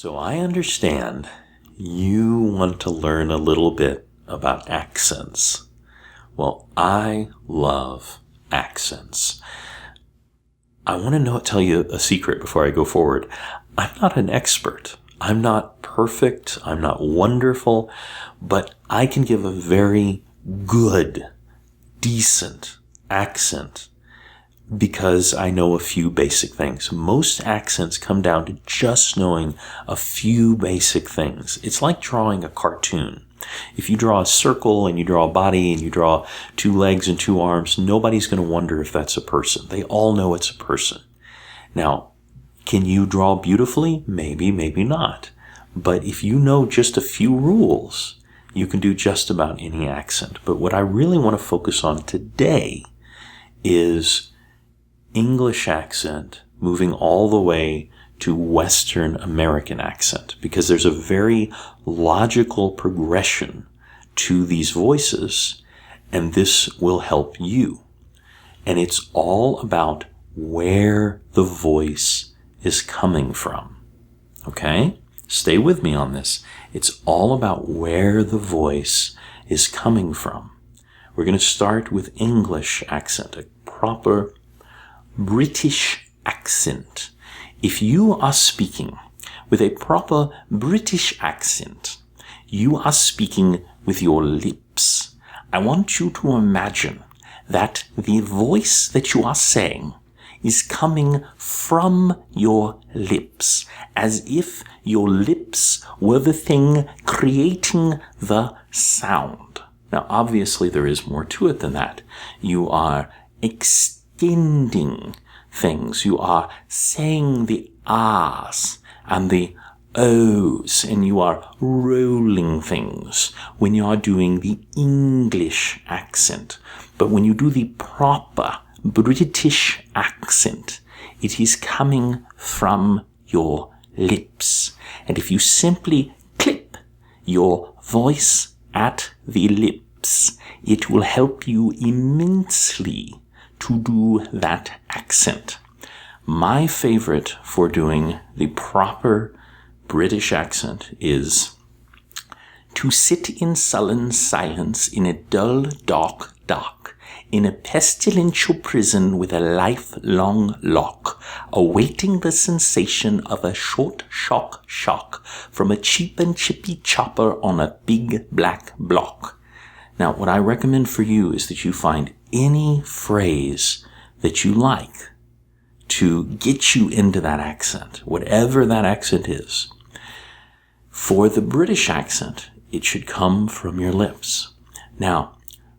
So I understand you want to learn a little bit about accents. Well, I love accents. I want to tell you a secret before I go forward. I'm not an expert. I'm not perfect. I'm not wonderful, but I can give a very good, decent accent because I know a few basic things. Most accents come down to just knowing a few basic things. It's like drawing a cartoon. If you draw a circle and you draw a body and you draw 2 legs and 2 arms, nobody's going to wonder if that's a person. They all know it's a person. Now, can you draw beautifully? Maybe, maybe not. But if you know just a few rules, you can do just about any accent. But what I really want to focus on today is English accent moving all the way to Western American accent, because there's a very logical progression to these voices, and this will help you. And it's all about where the voice is coming from. Okay? Stay with me on this. It's all about where the voice is coming from. We're going to start with English accent, a proper British accent. If you are speaking with a proper British accent, you are speaking with your lips. I want you to imagine that the voice that you are saying is coming from your lips, as if your lips were the thing creating the sound. Now, obviously, there is more to it than that. You are extending things. You are saying the R's and the O's, and you are rolling things when you are doing the English accent. But when you do the proper British accent, it is coming from your lips. And if you simply clip your voice at the lips, it will help you immensely to do that accent. My favorite for doing the proper British accent is to sit in sullen silence in a dull, dark, in a pestilential prison with a lifelong lock, awaiting the sensation of a short shock from a cheap and chippy chopper on a big black block. Now, what I recommend for you is that you find any phrase that you like to get you into that accent, whatever that accent is. For the British accent, it should come from your lips. Now,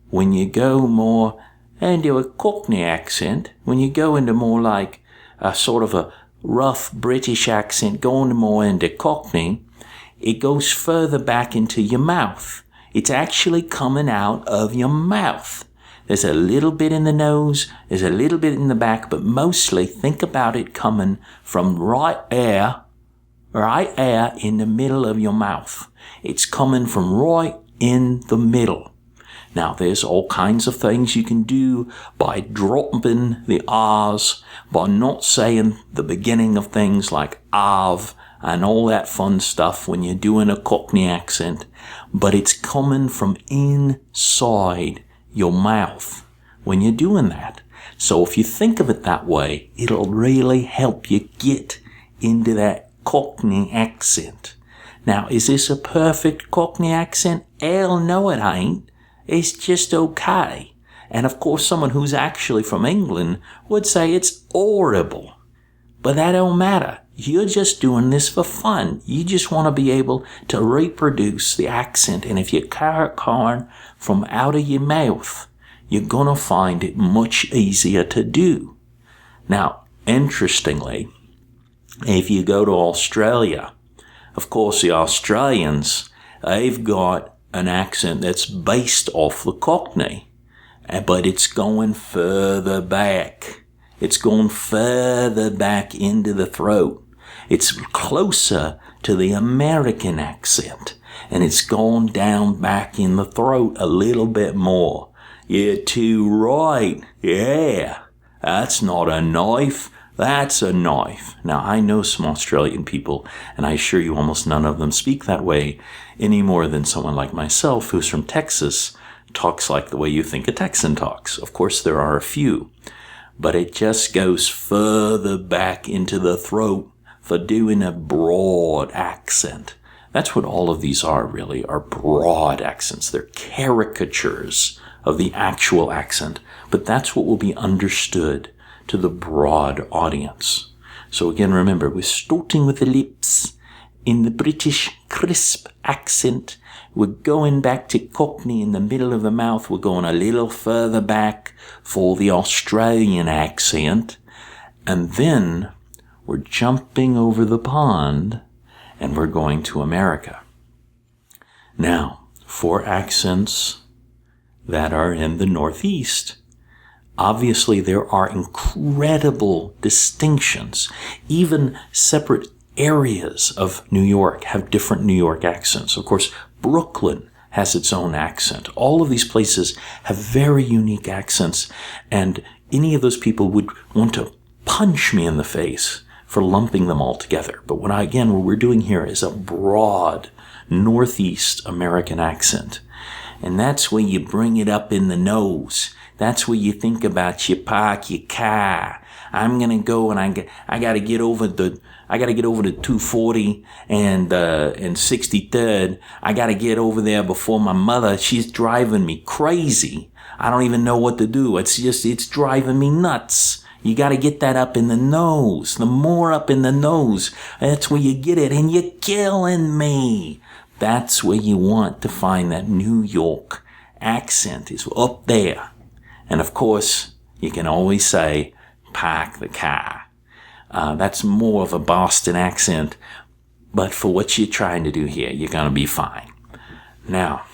when you go more into a Cockney accent, when you go into more like a sort of a rough British accent, going more into Cockney, it goes further back into your mouth. It's actually coming out of your mouth. There's a little bit in the nose, there's a little bit in the back, but mostly think about it coming from right there in the middle of your mouth. It's coming from right in the middle. Now, there's all kinds of things you can do by dropping the R's, by not saying the beginning of things like Av and all that fun stuff when you're doing a Cockney accent, but it's coming from inside your mouth when you're doing that. So if you think of it that way, it'll really help you get into that Cockney accent. Now, is this a perfect Cockney accent? Hell no, it ain't. It's just okay. And of course, someone who's actually from England would say it's horrible. But that don't matter. You're just doing this for fun. You just want to be able to reproduce the accent. And if you carrot corn from out of your mouth, you're going to find it much easier to do. Now, interestingly, if you go to Australia, of course, the Australians, they've got an accent that's based off the Cockney, but it's going further back. It's going further back into the throat. It's closer to the American accent, and it's gone down back in the throat a little bit more. You're too right. Yeah, that's not a knife. That's a knife. Now, I know some Australian people, and I assure you almost none of them speak that way any more than someone like myself, who's from Texas, talks like the way you think a Texan talks. Of course, there are a few, but it just goes further back into the throat for doing a broad accent. That's what all of these are, really, are broad accents. They're caricatures of the actual accent, but that's what will be understood to the broad audience. So again, remember, we're starting with the lips. In the British crisp accent, we're going back to Cockney in the middle of the mouth. We're going a little further back for the Australian accent. And then we're jumping over the pond and we're going to America. Now, for accents that are in the Northeast, obviously there are incredible distinctions. Even separate areas of New York have different New York accents. Of course, Brooklyn has its own accent. All of these places have very unique accents, and any of those people would want to punch me in the face for lumping them all together. But what we're doing here is a broad Northeast American accent. And that's where you bring it up in the nose. That's where you think about your park, your car. I'm gonna go and I gotta get over the 240 and 63rd. I gotta get over there before my mother. She's driving me crazy. I don't even know what to do. It's driving me nuts. You gotta get that up in the nose. The more up in the nose, that's where you get it. And you're killing me. That's where you want to find that New York accent, is up there. And of course, you can always say, park the car. That's more of a Boston accent, but for what you're trying to do here, you're going to be fine. Now,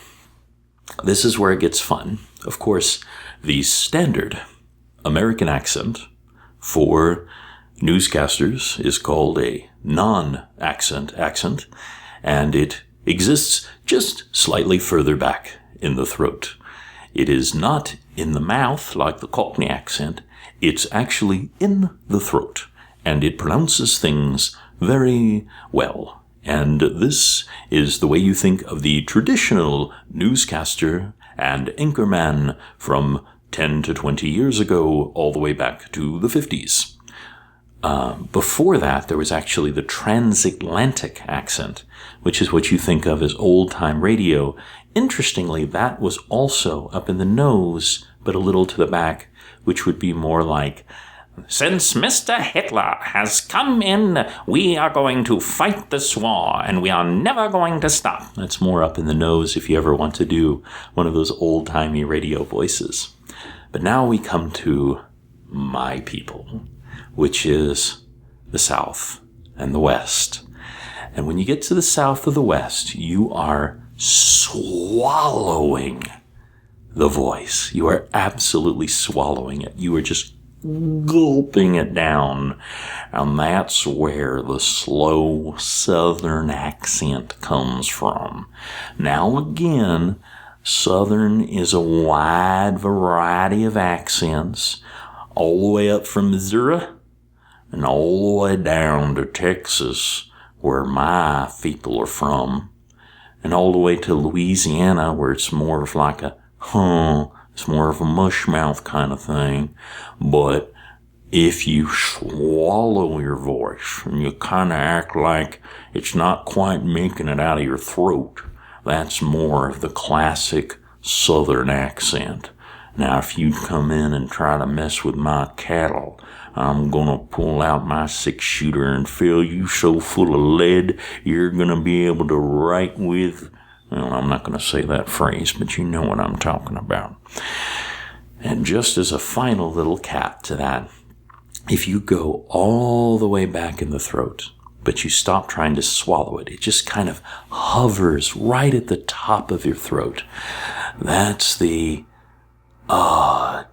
this is where it gets fun. Of course, the standard American accent for newscasters is called a non-accent accent, and it exists just slightly further back in the throat. It is not in the mouth like the Cockney accent. It's actually in the throat, and it pronounces things very well. And this is the way you think of the traditional newscaster and anchorman from 10 to 20 years ago, all the way back to the 50s. Before that, there was actually the transatlantic accent, which is what you think of as old-time radio. Interestingly, that was also up in the nose, but a little to the back, which would be more like, "Since Mr. Hitler has come in, we are going to fight this war, and we are never going to stop." That's more up in the nose if you ever want to do one of those old-timey radio voices. But now we come to my people, which is the South and the West. And when you get to the South or the West, you are swallowing the voice. You are absolutely swallowing it. You are just gulping it down. And that's where the slow Southern accent comes from. Now again, Southern is a wide variety of accents, all the way up from Missouri and all the way down to Texas, where my people are from, and all the way to Louisiana, where it's more of like it's more of a mushmouth kind of thing. But if you swallow your voice and you kind of act like it's not quite making it out of your throat, that's more of the classic Southern accent. Now, if you come in and try to mess with my cattle, I'm gonna pull out my 6-shooter and fill you so full of lead, you're gonna be able to write with... Well, I'm not gonna say that phrase, but you know what I'm talking about. And just as a final little cap to that, if you go all the way back in the throat, but you stop trying to swallow it, it just kind of hovers right at the top of your throat. That's the...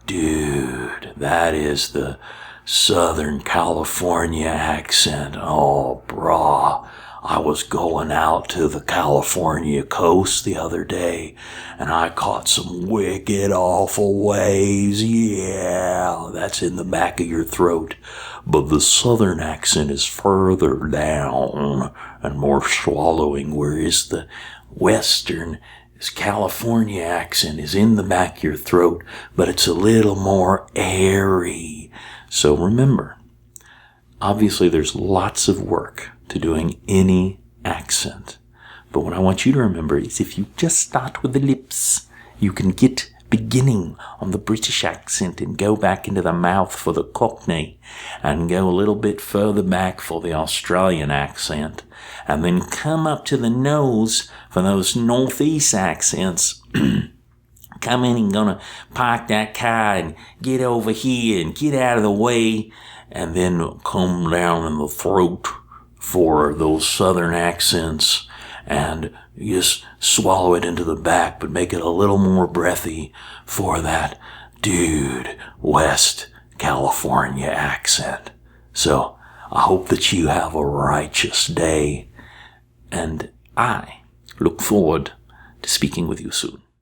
dude, that is the Southern California accent. Oh, brah. I was going out to the California coast the other day, and I caught some wicked awful waves. Yeah, that's in the back of your throat. But the southern accent is further down and more swallowing, whereas the western California accent is in the back of your throat, but it's a little more airy. So remember, obviously there's lots of work to doing any accent. But what I want you to remember is if you just start with the lips, you can get beginning on the British accent and go back into the mouth for the Cockney and go a little bit further back for the Australian accent and then come up to the nose for those northeast accents. Come in and gonna park that car and get over here and get out of the way, and then come down in the throat for those southern accents and just swallow it into the back, but make it a little more breathy for that dude West California accent. So I hope that you have a righteous day, and I look forward to speaking with you soon.